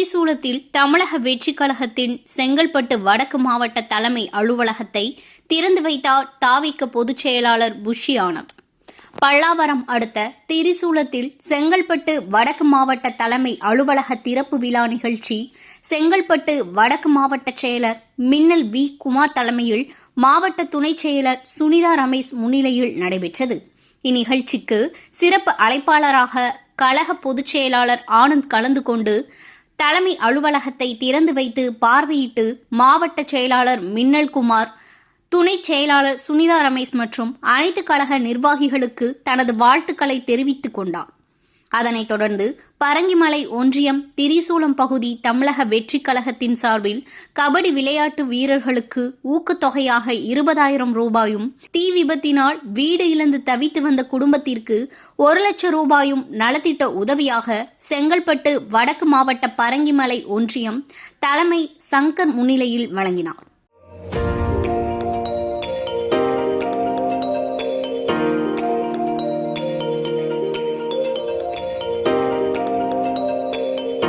திரிசூலத்தில் தமிழக வெற்றிக் கழகத்தின் செங்கல்பட்டு வடக்கு மாவட்ட தலைமை அலுவலகத்தை திறந்து வைத்தார் தாவிக பொதுச் செயலாளர் புஷி ஆனந்த். பல்லாவரம் அடுத்த திரிசூலத்தில் செங்கல்பட்டு வடக்கு மாவட்ட தலைமை அலுவலக திறப்பு விழா நிகழ்ச்சி செங்கல்பட்டு வடக்கு மாவட்ட செயலர் மின்னல் வி. குமார் தலைமையில் மாவட்ட துணைச் செயலர் சுனிதா ரமேஷ் முன்னிலையில் நடைபெற்றது. இந்நிகழ்ச்சிக்கு சிறப்பு அழைப்பாளராக கழக பொதுச் செயலாளர் ஆனந்த் கலந்து கொண்டு தலைமை அலுவலகத்தை திறந்து வைத்து பார்வையிட்டு மாவட்ட செயலாளர் மின்னல் குமார், துணை செயலாளர் சுனிதா ரமேஷ் மற்றும் அனைத்து கழக நிர்வாகிகளுக்கு தனது வாழ்த்துக்களை தெரிவித்துக் கொண்டார். அதனைத் தொடர்ந்து பரங்கிமலை ஒன்றியம் திரிசூலம் பகுதி தமிழக வெற்றிக் கழகத்தின் சார்பில் கபடி விளையாட்டு வீரர்களுக்கு ஊக்கத்தொகையாக 20,000 ரூபாயும், தீ விபத்தினால் வீடு இழந்து தவித்து வந்த குடும்பத்திற்கு 1 லட்சம் ரூபாயும் நலத்திட்ட உதவியாக செங்கல்பட்டு வடக்கு மாவட்ட பரங்கிமலை ஒன்றியம் தலைமை சங்கர் முன்னிலையில் வழங்கினார்.